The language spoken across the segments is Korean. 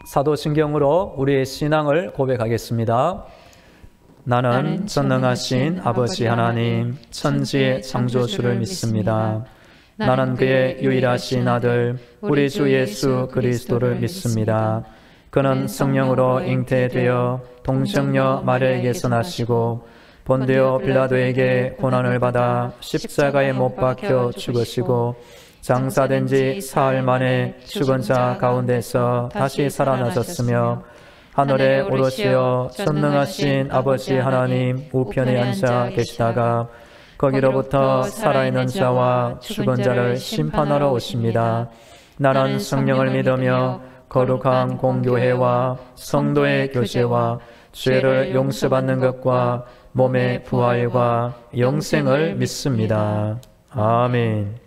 사도신경으로 우리의 신앙을 고백하겠습니다. 나는 전능하신 아버지 하나님, 천지의 창조주를 믿습니다. 나는 그의 유일하신 아들, 우리 주 예수 그리스도를 믿습니다. 그는 성령으로 잉태되어 동정녀 마리아에게서 나시고 본디오 빌라도에게 고난을 받아 십자가에 못 박혀 죽으시고 장사된 지 사흘 만에 죽은 자 가운데서 다시 살아나셨으며 하늘에 오르시어 전능하신 아버지 하나님 우편에 앉아 계시다가 거기로부터 살아있는 자와 죽은 자를 심판하러 오십니다. 나는 성령을 믿으며 거룩한 공교회와 성도의 교제와 죄를 용서받는 것과 몸의 부활과 영생을 믿습니다. 아멘.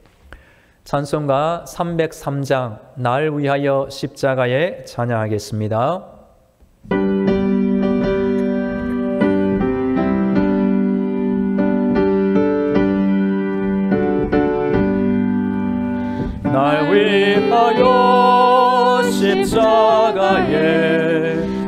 찬송가 303장 날 위하여 십자가에 찬양하겠습니다. 날 위하여 십자가에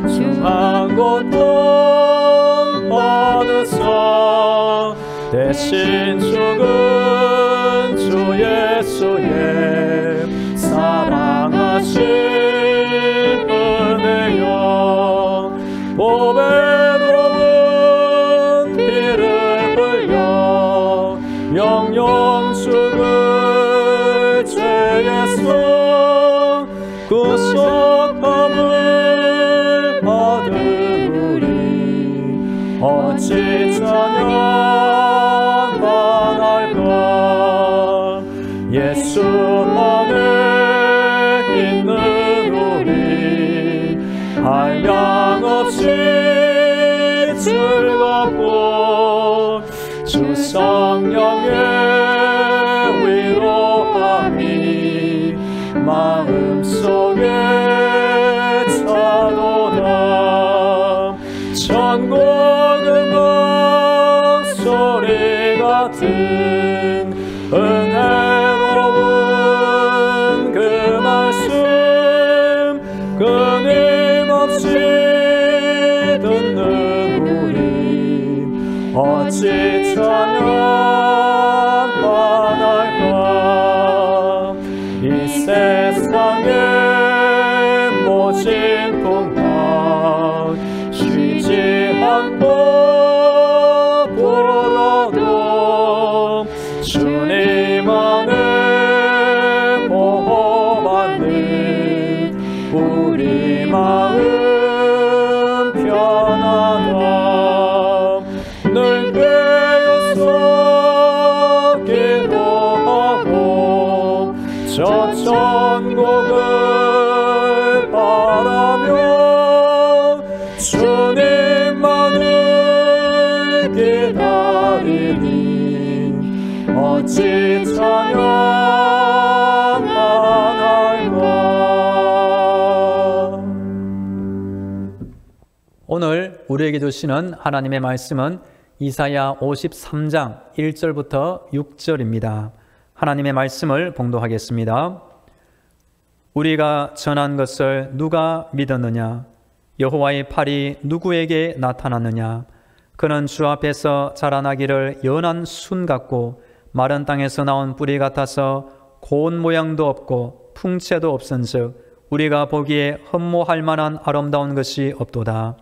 중한 고통 받으사 대신 죽은 주 예수의 사랑하신 은혜여 보배로운 피를 흘려 영영 죽을 죄에서 구속함을 받은 우리 어찌 찬양만할까. 예수만에 있는 우리 한량없이 즐겁고 주 성령의 위로함이 마음속에 차도다. 천국 음악 소리 같은 은혜로운 그 말씀 끊임없이 듣는 우리 어찌 찬양만할까. 이 세상의 모진 풍파 쉬지 않고 불어도 주님 안에 보호받는 우리 마음 편하다. 늘 깨어서 기도하고 저 천국을 바라며 주님만을 기다리니 어찌 찬양만할까. 오늘 우리에게 주시는 하나님의 말씀은 이사야 53장 1절부터 6절입니다. 하나님의 말씀을 봉독하겠습니다. 우리가 전한 것을 누가 믿었느냐? 여호와의 팔이 누구에게 나타났느냐? 그는 주 앞에서 자라나기를 연한 순 같고 마른 땅에서 나온 뿌리 같아서 고운 모양도 없고 풍채도 없은즉 우리가 보기에 흠모할 만한 아름다운 것이 없도다.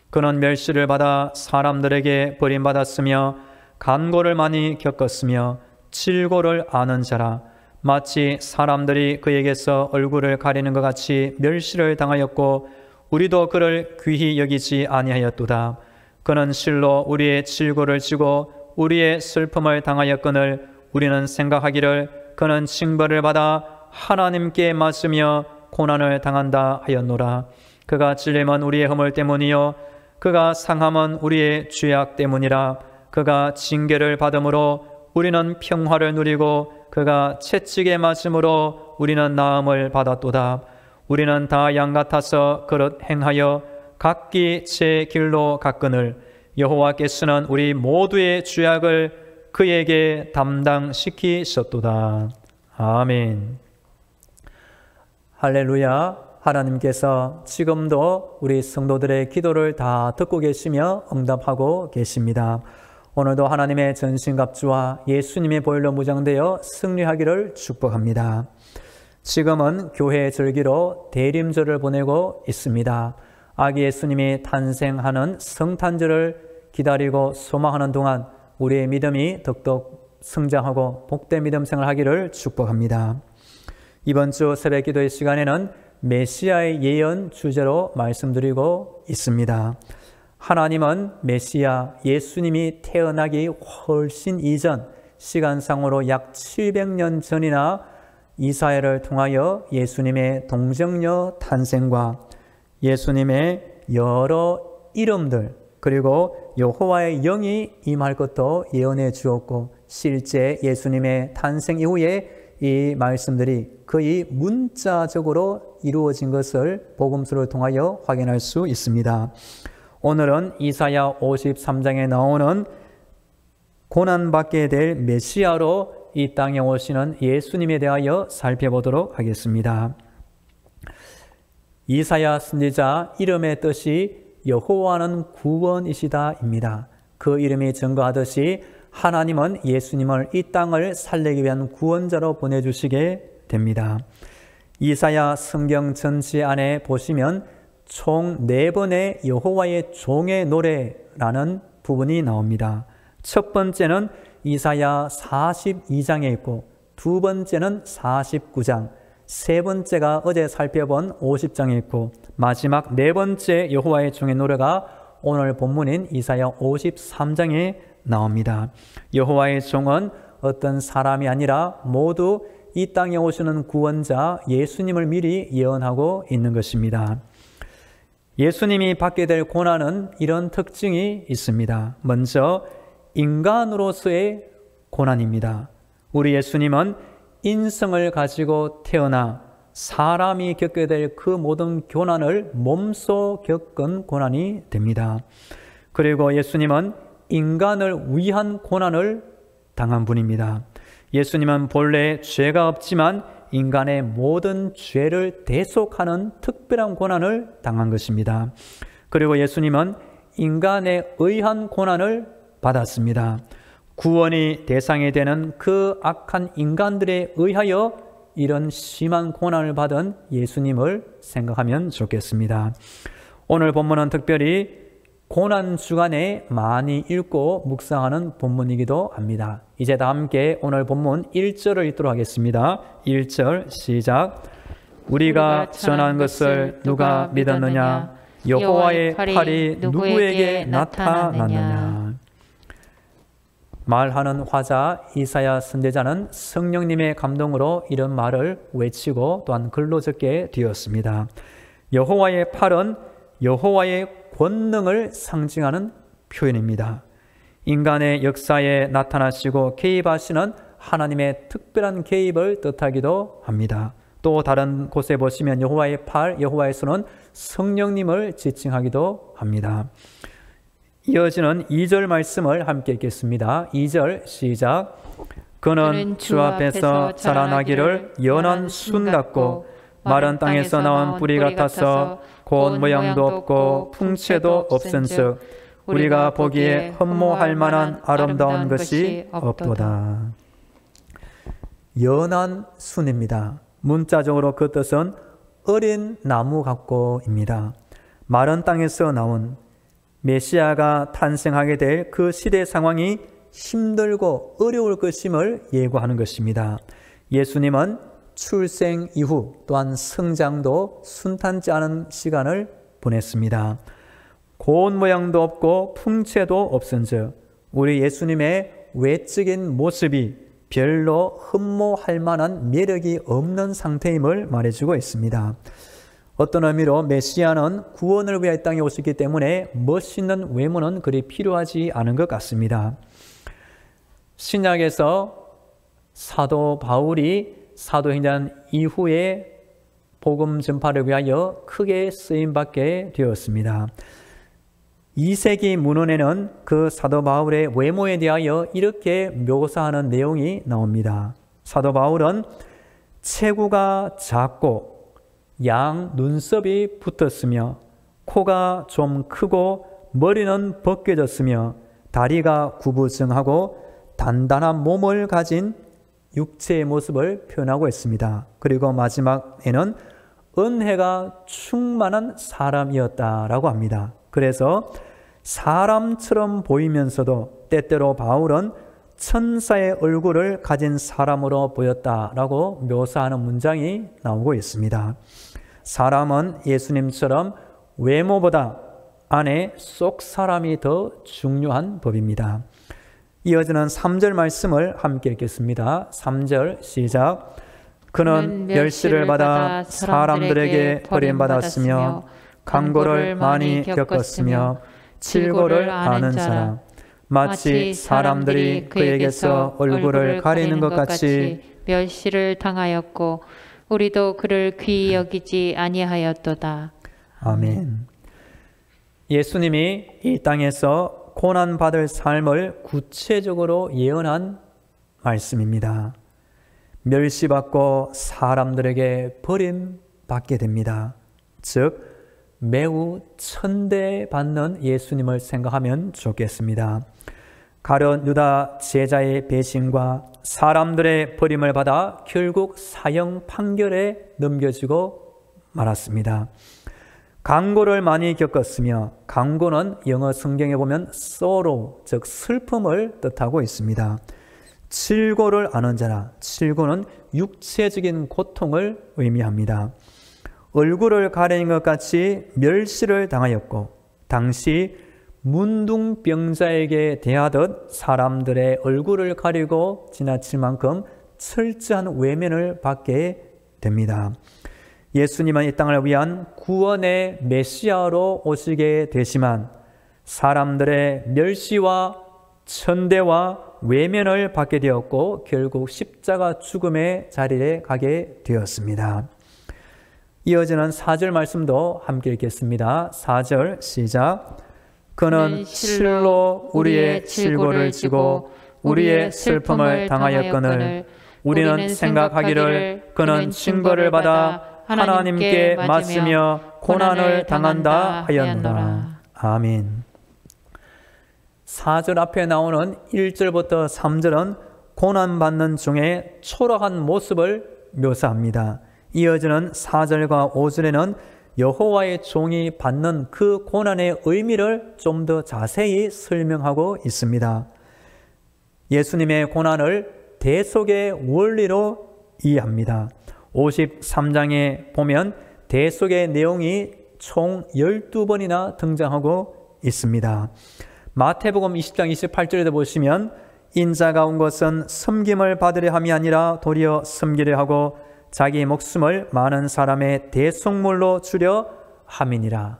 그는 멸시를 받아 사람들에게 버림받았으며 간고를 많이 겪었으며 질고를 아는 자라. 마치 사람들이 그에게서 얼굴을 가리는 것 같이 멸시를 당하였고 우리도 그를 귀히 여기지 아니하였도다. 그는 실로 우리의 질고를 지고 우리의 슬픔을 당하였거늘 우리는 생각하기를 그는 징벌을 받아 하나님께 맞으며 고난을 당한다 하였노라. 그가 찔림은 우리의 허물 때문이요 그가 상함은 우리의 죄악 때문이라. 그가 징계를 받음으로 우리는 평화를 누리고 그가 채찍에 맞음으로 우리는 나음을 받았도다. 우리는 다 양 같아서 그릇 행하여 각기 제 길로 갔거늘 여호와께서는 우리 모두의 죄악을 그에게 담당시키셨도다. 아멘. 할렐루야. 하나님께서 지금도 우리 성도들의 기도를 다 듣고 계시며 응답하고 계십니다. 오늘도 하나님의 전신갑주와 예수님의 보혈로 무장되어 승리하기를 축복합니다. 지금은 교회 절기로 대림절을 보내고 있습니다. 아기 예수님이 탄생하는 성탄절을 기다리고 소망하는 동안 우리의 믿음이 덕덕 성장하고 복된 믿음 생활 하기를 축복합니다. 이번 주 새벽 기도의 시간에는 메시아의 예언 주제로 말씀드리고 있습니다. 하나님은 메시아 예수님이 태어나기 훨씬 이전 시간상으로 약 700년 전이나 이사야를 통하여 예수님의 동정녀 탄생과 예수님의 여러 이름들 그리고 여호와의 영이 임할 것도 예언해 주었고 실제 예수님의 탄생 이후에 이 말씀들이 거의 문자적으로 이루어진 것을 복음서를 통하여 확인할 수 있습니다. 오늘은 이사야 53장에 나오는 고난받게 될 메시아로 이 땅에 오시는 예수님에 대하여 살펴보도록 하겠습니다. 이사야 선지자 이름의 뜻이 여호와는 구원이시다입니다. 그 이름이 증거하듯이 하나님은 예수님을 이 땅을 살리기 위한 구원자로 보내주시게 됩니다. 이사야 성경 전체 안에 보시면 총 4번의 여호와의 종의 노래라는 부분이 나옵니다. 첫 번째는 이사야 42장에 있고 두 번째는 49장, 세 번째가 어제 살펴본 50장에 있고 마지막 네 번째 여호와의 종의 노래가 오늘 본문인 이사야 53장에 나옵니다. 여호와의 종은 어떤 사람이 아니라 모두 이 땅에 오시는 구원자 예수님을 미리 예언하고 있는 것입니다. 예수님이 받게 될 고난은 이런 특징이 있습니다. 먼저 인간으로서의 고난입니다. 우리 예수님은 인성을 가지고 태어나 사람이 겪게 될 그 모든 고난을 몸소 겪은 고난이 됩니다. 그리고 예수님은 인간을 위한 고난을 당한 분입니다. 예수님은 본래 죄가 없지만 인간의 모든 죄를 대속하는 특별한 고난을 당한 것입니다. 그리고 예수님은 인간에 의한 고난을 받았습니다. 구원이 대상이 되는 그 악한 인간들에 의하여 이런 심한 고난을 받은 예수님을 생각하면 좋겠습니다. 오늘 본문은 특별히 고난 주간에 많이 읽고 묵상하는 본문이기도 합니다. 이제 다 함께 오늘 본문 1절을 읽도록 하겠습니다. 1절 시작. 우리가 전한 것을 누가 믿었느냐? 여호와의 팔이 누구에게 나타났느냐? 말하는 화자 이사야 선지자는 성령님의 감동으로 이런 말을 외치고 또한 글로 적게 되었습니다. 여호와의 팔은 여호와의 권능을 상징하는 표현입니다. 인간의 역사에 나타나시고 개입하시는 하나님의 특별한 개입을 뜻하기도 합니다. 또 다른 곳에 보시면 여호와의 팔, 여호와의 손은 성령님을 지칭하기도 합니다. 이어지는 2절 말씀을 함께 읽겠습니다. 2절 시작. 그는 주 앞에서 자라나기를 연한 순 같고 마른 땅에서 나온 뿌리 같아서 고운 모양도 없고 풍채도 없은즉 우리가 보기에 흠모할 만한 아름다운 것이 없도다. 연한 순입니다. 문자적으로 그 뜻은 어린 나무 같고입니다. 마른 땅에서 나온 메시아가 탄생하게 될 그 시대 상황이 힘들고 어려울 것임을 예고하는 것입니다. 예수님은 출생 이후 또한 성장도 순탄치 않은 시간을 보냈습니다. 고운 모양도 없고 풍채도 없은즉 우리 예수님의 외적인 모습이 별로 흠모할 만한 매력이 없는 상태임을 말해주고 있습니다. 어떤 의미로 메시아는 구원을 위해 땅에 오셨기 때문에 멋있는 외모는 그리 필요하지 않은 것 같습니다. 신약에서 사도 바울이 사도행전 이후에 복음 전파를 위하여 크게 쓰임받게 되었습니다. 2세기 문헌에는 그 사도 바울의 외모에 대하여 이렇게 묘사하는 내용이 나옵니다. 사도 바울은 체구가 작고 양 눈썹이 붙었으며 코가 좀 크고 머리는 벗겨졌으며 다리가 구부정하고 단단한 몸을 가진 육체의 모습을 표현하고 있습니다. 그리고 마지막에는 은혜가 충만한 사람이었다라고 합니다. 그래서 사람처럼 보이면서도 때때로 바울은 천사의 얼굴을 가진 사람으로 보였다라고 묘사하는 문장이 나오고 있습니다. 사람은 예수님처럼 외모보다 안에 속 사람이 더 중요한 법입니다. 이어지는 3절 말씀을 함께 읽겠습니다. 3절 시작. 그는 멸시를 받아 사람들에게 버림받았으며 강고를 많이 겪었으며 칠고를 아는 사람, 마치 사람들이 그에게서 얼굴을 가리는 것 같이 멸시를 당하였고 우리도 그를 귀히 여기지 아니하였도다. 아멘. 예수님이 이 땅에서 고난받을 삶을 구체적으로 예언한 말씀입니다. 멸시받고 사람들에게 버림받게 됩니다. 즉 매우 천대받는 예수님을 생각하면 좋겠습니다. 가룟 유다 제자의 배신과 사람들의 버림을 받아 결국 사형 판결에 넘겨지고 말았습니다. 강고를 많이 겪었으며 강고는 영어 성경에 보면 sorrow, 즉 슬픔을 뜻하고 있습니다. 칠고를 아는 자라, 칠고는 육체적인 고통을 의미합니다. 얼굴을 가리는 것 같이 멸시를 당하였고 당시 문둥병자에게 대하듯 사람들의 얼굴을 가리고 지나칠 만큼 철저한 외면을 받게 됩니다. 예수님은 이 땅을 위한 구원의 메시아로 오시게 되지만 사람들의 멸시와 천대와 외면을 받게 되었고 결국 십자가 죽음의 자리에 가게 되었습니다. 이어지는 4절 말씀도 함께 읽겠습니다. 4절 시작. 그는 실로 우리의 칠고를 지고 우리의 슬픔을 당하였거늘 우리는 생각하기를 그는 징벌을 받아 하나님께 맞으며 고난을 당한다 하였노라. 아멘. 4절 앞에 나오는 1절부터 3절은 고난받는 중에 초라한 모습을 묘사합니다. 이어지는 4절과 5절에는 여호와의 종이 받는 그 고난의 의미를 좀 더 자세히 설명하고 있습니다. 예수님의 고난을 대속의 원리로 이해합니다. 53장에 보면 대속의 내용이 총 12번이나 등장하고 있습니다. 마태복음 20장 28절에도 보시면 인자가 온 것은 섬김을 받으려 함이 아니라 도리어 섬기려 하고 자기 목숨을 많은 사람의 대속물로 주려 함이니라.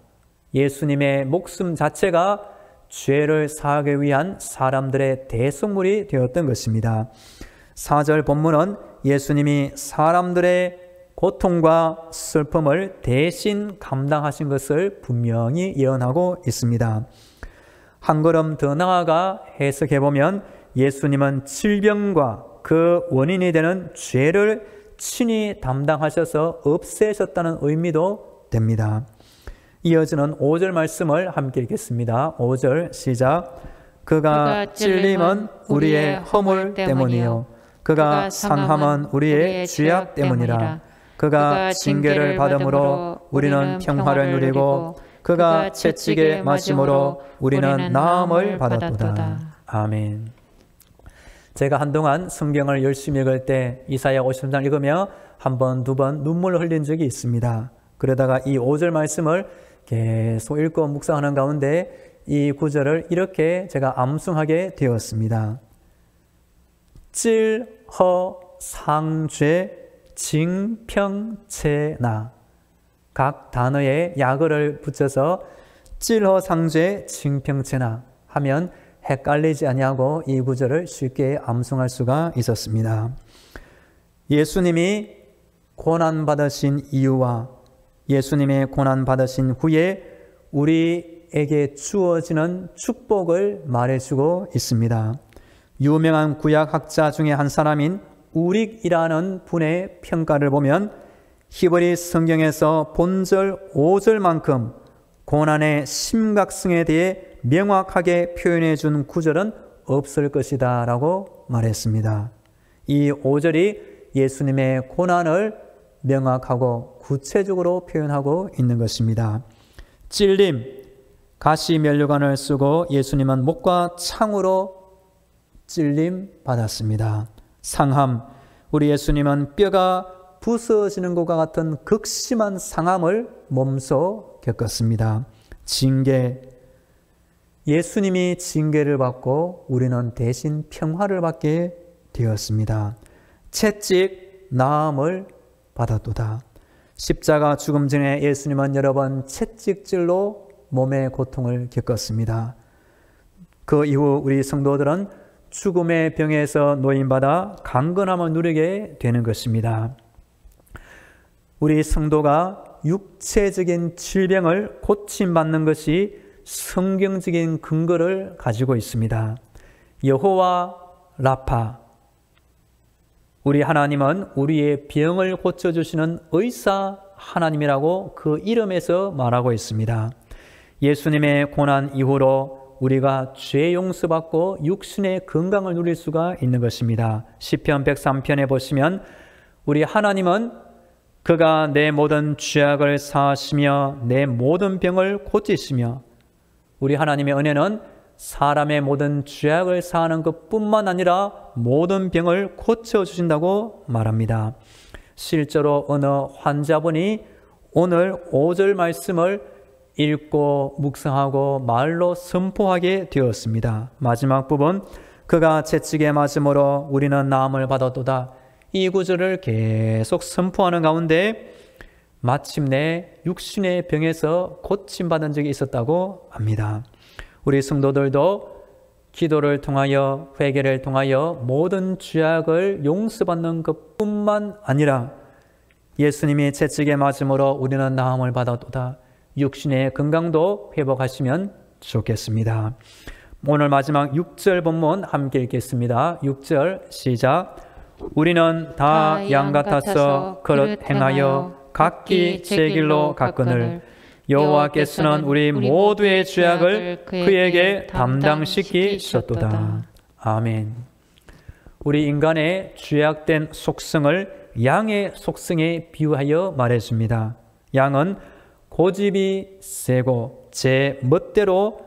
예수님의 목숨 자체가 죄를 사하기 위한 사람들의 대속물이 되었던 것입니다. 4절 본문은 예수님이 사람들의 고통과 슬픔을 대신 감당하신 것을 분명히 예언하고 있습니다. 한 걸음 더 나아가 해석해보면 예수님은 질병과 그 원인이 되는 죄를 친히 담당하셔서 없애셨다는 의미도 됩니다. 이어지는 5절 말씀을 함께 읽겠습니다. 5절 시작. 그가 찔림은 우리의 허물 때문이요 그가 상함은 우리의 죄악 때문이라. 그가 징계를 받음으로 우리는 평화를 누리고 그가 채찍에 맞음으로 우리는 나음을 받았도다. 아멘. 제가 한동안 성경을 열심히 읽을 때 이사야 50장 읽으며 한 번, 두 번 눈물을 흘린 적이 있습니다. 그러다가 이 5절 말씀을 계속 읽고 묵상하는 가운데 이 구절을 이렇게 제가 암송하게 되었습니다. 찔허상죄 징평체나. 각 단어에 약어를 붙여서 찔허상죄 징평체나 하면 헷갈리지 아니하고 이 구절을 쉽게 암송할 수가 있었습니다. 예수님이 고난받으신 이유와 예수님의 고난받으신 후에 우리에게 주어지는 축복을 말해주고 있습니다. 유명한 구약학자 중에 한 사람인 우릭이라는 분의 평가를 보면 히브리 성경에서 본절 5절만큼 고난의 심각성에 대해 명확하게 표현해 준 구절은 없을 것이다 라고 말했습니다. 이 5절이 예수님의 고난을 명확하고 구체적으로 표현하고 있는 것입니다. 찔림, 가시 면류관을 쓰고 예수님은 목과 창으로 찔림 받았습니다. 상함, 우리 예수님은 뼈가 부서지는 것과 같은 극심한 상함을 몸소 겪었습니다. 징계, 예수님이 징계를 받고 우리는 대신 평화를 받게 되었습니다. 채찍, 나음을 받았도다. 십자가 죽음 전에 예수님은 여러 번 채찍질로 몸의 고통을 겪었습니다. 그 이후 우리 성도들은 죽음의 병에서 노임받아 강건함을 누리게 되는 것입니다. 우리 성도가 육체적인 질병을 고침받는 것이 성경적인 근거를 가지고 있습니다. 여호와 라파, 우리 하나님은 우리의 병을 고쳐주시는 의사 하나님이라고 그 이름에서 말하고 있습니다. 예수님의 고난 이후로 우리가 죄 용서받고 육신의 건강을 누릴 수가 있는 것입니다. 시편 103편에 보시면 우리 하나님은 그가 내 모든 죄악을 사하시며 내 모든 병을 고치시며, 우리 하나님의 은혜는 사람의 모든 죄악을 사하는 것뿐만 아니라 모든 병을 고쳐주신다고 말합니다. 실제로 어느 환자분이 오늘 5절 말씀을 읽고 묵상하고 말로 선포하게 되었습니다. 마지막 부분, 그가 채찍에 맞음으로 우리는 나음을 받았도다. 이 구절을 계속 선포하는 가운데 마침내 육신의 병에서 고침받은 적이 있었다고 합니다. 우리 성도들도 기도를 통하여 회개를 통하여 모든 죄악을 용서받는 것뿐만 아니라 예수님이 채찍에 맞음으로 우리는 나음을 받았도다. 육신의 건강도 회복하시면 좋겠습니다. 오늘 마지막 6절 본문 함께 읽겠습니다. 6절 시작. 우리는 다 양 같아서 그릇 행하여 각기 제 길로 갔거늘 여호와께서는 우리 모두의 죄악을 그에게 담당시키셨도다. 아멘. 우리 인간의 죄악된 속성을 양의 속성에 비유하여 말해줍니다. 양은 고집이 세고 제 멋대로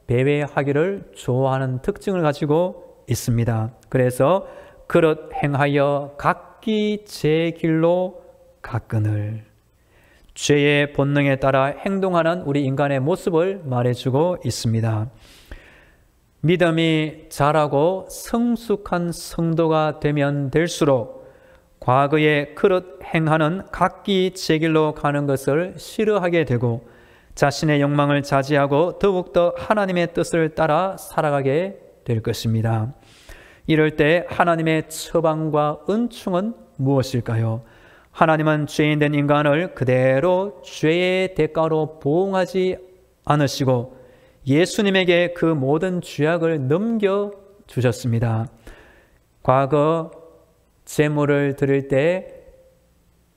배회하기를 좋아하는 특징을 가지고 있습니다. 그래서 그릇 행하여 각기 제 길로 갔거늘, 죄의 본능에 따라 행동하는 우리 인간의 모습을 말해주고 있습니다. 믿음이 자라고 성숙한 성도가 되면 될수록 과거에 그릇 행하는 각기 제 길로 가는 것을 싫어하게 되고 자신의 욕망을 자제하고 더욱더 하나님의 뜻을 따라 살아가게 될 것입니다. 이럴 때 하나님의 처방과 은총은 무엇일까요? 하나님은 죄인된 인간을 그대로 죄의 대가로 보응하지 않으시고 예수님에게 그 모든 죄악을 넘겨주셨습니다. 과거 제물을 드릴 때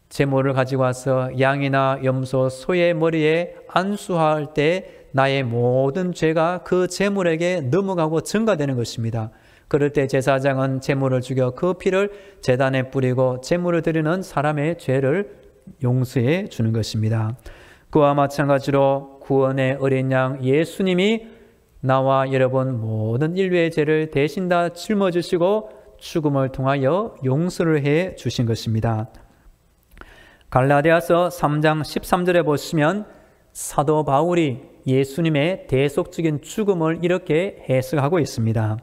제물을 가지고 와서 양이나 염소, 소의 머리에 안수할 때 나의 모든 죄가 그 제물에게 넘어가고 증가되는 것입니다. 그럴 때 제사장은 제물을 죽여 그 피를 제단에 뿌리고 제물을 드리는 사람의 죄를 용서해 주는 것입니다. 그와 마찬가지로 구원의 어린 양 예수님이 나와 여러분 모든 인류의 죄를 대신 다 짊어지시고 죽음을 통하여 용서를 해 주신 것입니다. 갈라디아서 3장 13절에 보시면 사도 바울이 예수님의 대속적인 죽음을 이렇게 해석하고 있습니다.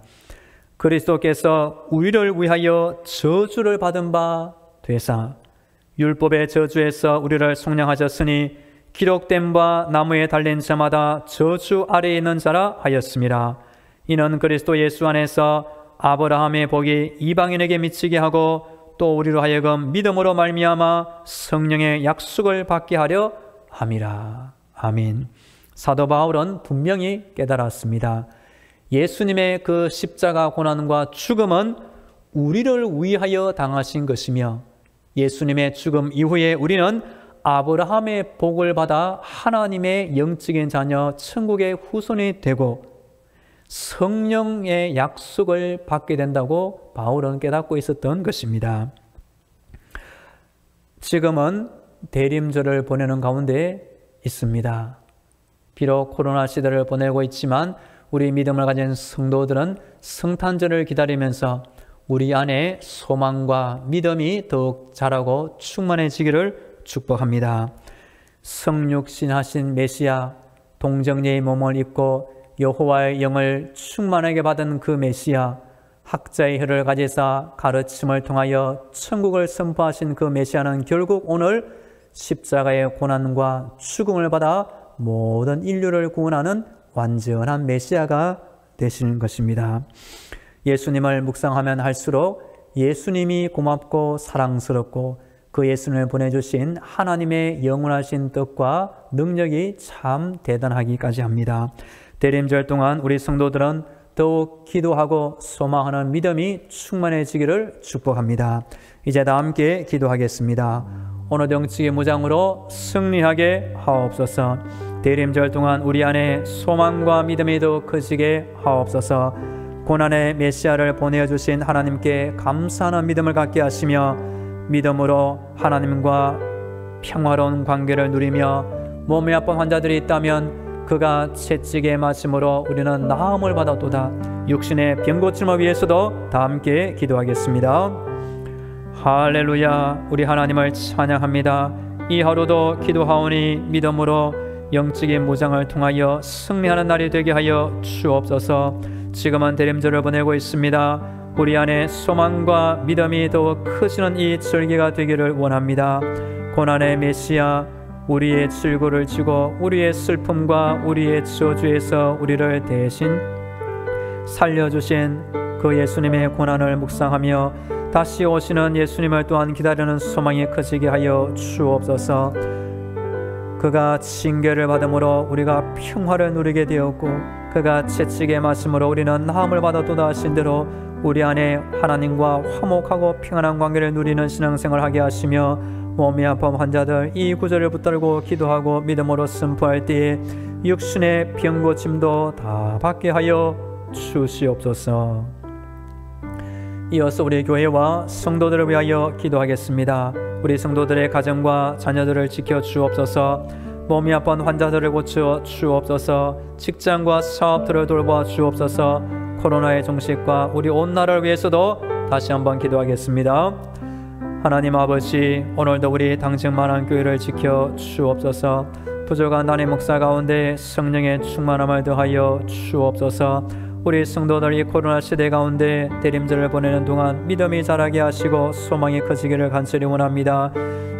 그리스도께서 우리를 위하여 저주를 받은 바 되사 율법의 저주에서 우리를 속량하셨으니 기록된 바 나무에 달린 자마다 저주 아래에 있는 자라 하였음이라. 이는 그리스도 예수 안에서 아브라함의 복이 이방인에게 미치게 하고 또 우리로 하여금 믿음으로 말미암아 성령의 약속을 받게 하려 함이라. 아멘. 사도 바울은 분명히 깨달았습니다. 예수님의 그 십자가 고난과 죽음은 우리를 위하여 당하신 것이며 예수님의 죽음 이후에 우리는 아브라함의 복을 받아 하나님의 영적인 자녀, 천국의 후손이 되고 성령의 약속을 받게 된다고 바울은 깨닫고 있었던 것입니다. 지금은 대림절을 보내는 가운데 있습니다. 비록 코로나 시대를 보내고 있지만 우리 믿음을 가진 성도들은 성탄절을 기다리면서 우리 안에 소망과 믿음이 더욱 자라고 충만해지기를 축복합니다. 성육신하신 메시아, 동정녀의 몸을 입고 여호와의 영을 충만하게 받은 그 메시아, 학자의 혀를 가지사 가르침을 통하여 천국을 선포하신 그 메시아는 결국 오늘 십자가의 고난과 죽음을 받아 모든 인류를 구원하는 완전한 메시아가 되시는 것입니다. 예수님을 묵상하면 할수록 예수님이 고맙고 사랑스럽고 그 예수님을 보내주신 하나님의 영원하신 뜻과 능력이 참 대단하기까지 합니다. 대림절 동안 우리 성도들은 더욱 기도하고 소망하는 믿음이 충만해지기를 축복합니다. 이제 다 함께 기도하겠습니다. 오늘 영적인 무장으로 승리하게 하옵소서. 대림절 동안 우리 안에 소망과 믿음이 더욱 커지게 하옵소서. 고난의 메시아를 보내주신 하나님께 감사하는 믿음을 갖게 하시며 믿음으로 하나님과 평화로운 관계를 누리며 몸이 아픈 환자들이 있다면 그가 채찍에 맞음으로 우리는 나음을 받았도다. 육신의 병고침을 위해서도 다 함께 기도하겠습니다. 할렐루야. 우리 하나님을 찬양합니다. 이 하루도 기도하오니 믿음으로 영적인 무장을 통하여 승리하는 날이 되게 하여 주옵소서. 지금은 대림절을 보내고 있습니다. 우리 안에 소망과 믿음이 더욱 커지는 이 절기가 되기를 원합니다. 고난의 메시아, 우리의 질고를 지고 우리의 슬픔과 우리의 저주에서 우리를 대신 살려주신 그 예수님의 고난을 묵상하며 다시 오시는 예수님을 또한 기다리는 소망이 커지게 하여 주옵소서. 그가 징계를 받음으로 우리가 평화를 누리게 되었고 그가 채찍에 맞음으로 우리는 나음을 받았도다 하신 대로 우리 안에 하나님과 화목하고 평안한 관계를 누리는 신앙생활을 하게 하시며 몸이 아픈 환자들 이 구절을 붙들고 기도하고 믿음으로 선포할 때에 육신의 병고침도 다 받게 하여 주시옵소서. 이어서 우리 교회와 성도들을 위하여 기도하겠습니다. 우리 성도들의 가정과 자녀들을 지켜 주옵소서. 몸이 아픈 환자들을 고쳐 주옵소서. 직장과 사업들을 돌봐 주옵소서. 코로나의 종식과 우리 온 나라를 위해서도 다시 한번 기도하겠습니다. 하나님 아버지, 오늘도 우리 당직만한 교회를 지켜 주옵소서. 부족한 단임 목사 가운데 성령의 충만함을 더하여 주옵소서. 우리 성도들 이 코로나 시대 가운데 대림절을 보내는 동안 믿음이 자라게 하시고 소망이 커지기를 간절히 원합니다.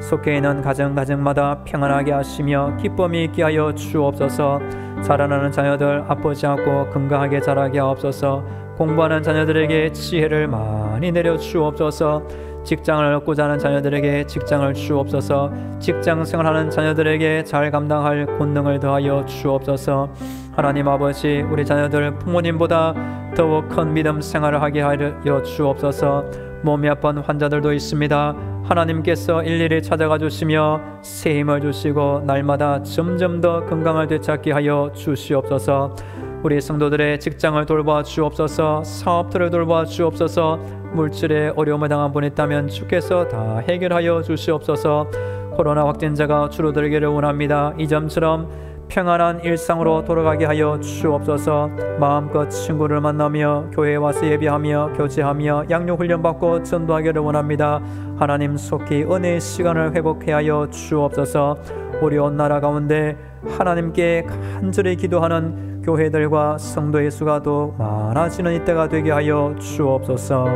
속해 있는 가정마다 평안하게 하시며 기쁨이 있게 하여 주옵소서. 자라나는 자녀들 아프지 않고 건강하게 자라게 하옵소서. 공부하는 자녀들에게 지혜를 많이 내려 주옵소서. 직장을 얻고자 하는 자녀들에게 직장을 주옵소서. 직장 생활하는 자녀들에게 잘 감당할 권능을 더하여 주옵소서. 하나님 아버지, 우리 자녀들 부모님보다 더욱 큰 믿음 생활을 하게 하여 주옵소서. 몸이 아픈 환자들도 있습니다. 하나님께서 일일이 찾아가 주시며 새 힘을 주시고 날마다 점점 더 건강을 되찾게 하여 주시옵소서. 우리 성도들의 직장을 돌봐 주옵소서. 사업들을 돌봐 주옵소서. 물질에 어려움을 당한 분이 있다면 주께서 다 해결하여 주시옵소서. 코로나 확진자가 줄어들기를 원합니다. 이전처럼 평안한 일상으로 돌아가게 하여 주옵소서. 마음껏 친구를 만나며 교회에 와서 예배하며 교제하며 양육훈련받고 전도하기를 원합니다. 하나님 속히 은혜의 시간을 회복해 하여 주옵소서. 우리 온 나라 가운데 하나님께 간절히 기도하는 교회들과 성도의 수가 더 많아지는 이때가 되게 하여 주옵소서.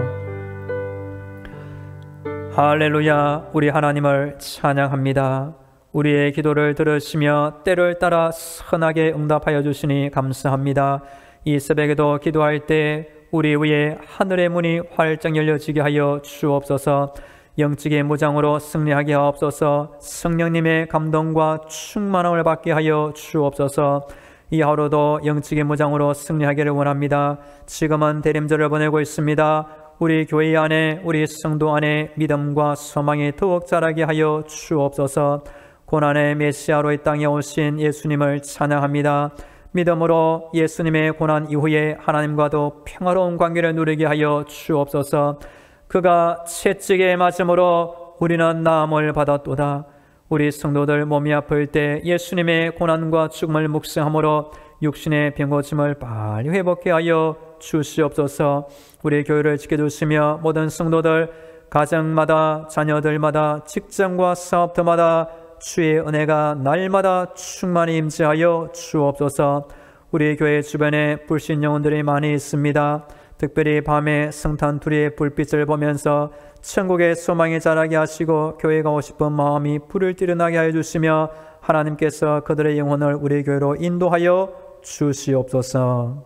할렐루야. 우리 하나님을 찬양합니다. 우리의 기도를 들으시며 때를 따라 선하게 응답하여 주시니 감사합니다. 이 새벽에도 기도할 때 우리 위에 하늘의 문이 활짝 열려지게 하여 주옵소서. 영적인 무장으로 승리하게 하옵소서. 성령님의 감동과 충만함을 받게 하여 주옵소서. 이 하루도 영적인 무장으로 승리하기를 원합니다. 지금은 대림절을 보내고 있습니다. 우리 교회 안에 우리 성도 안에 믿음과 소망이 더욱 자라게 하여 주옵소서. 고난의 메시아로 이 땅에 오신 예수님을 찬양합니다. 믿음으로 예수님의 고난 이후에 하나님과도 평화로운 관계를 누리게 하여 주옵소서. 그가 채찍에 맞음으로 우리는 나음을 받았도다. 우리 성도들 몸이 아플 때 예수님의 고난과 죽음을 묵상함으로 육신의 병고침을 빨리 회복해 하여 주시옵소서. 우리 교회를 지켜주시며 모든 성도들 가정마다 자녀들마다 직장과 사업터마다 주의 은혜가 날마다 충만히 임재하여 주옵소서. 우리 교회 주변에 불신 영혼들이 많이 있습니다. 특별히 밤에 성탄투리의 불빛을 보면서 천국의 소망이 자라게 하시고 교회 가고 싶은 마음이 불을 띠르나게 하여 주시며 하나님께서 그들의 영혼을 우리 교회로 인도하여 주시옵소서.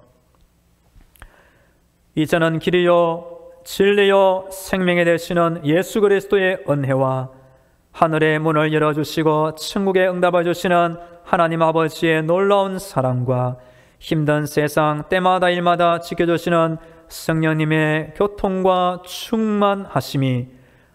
이제는 길이요 진리요 생명이 되시는 예수 그리스도의 은혜와 하늘의 문을 열어주시고 천국에 응답을 주시는 하나님 아버지의 놀라운 사랑과 힘든 세상 때마다 일마다 지켜주시는 성령님의 교통과 충만하심이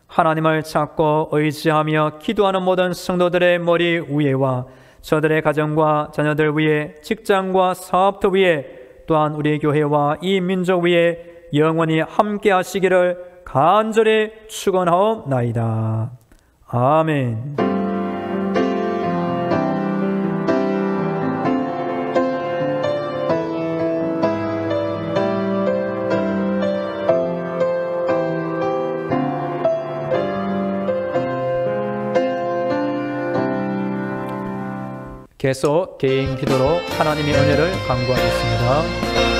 하나님을 찾고 의지하며 기도하는 모든 성도들의 머리 위에와 저들의 가정과 자녀들 위에 직장과 사업터 위에 또한 우리 교회와 이 민족 위에 영원히 함께 하시기를 간절히 축원하옵나이다. 아멘. 계속 개인 기도로 하나님의 은혜를 간구하겠습니다.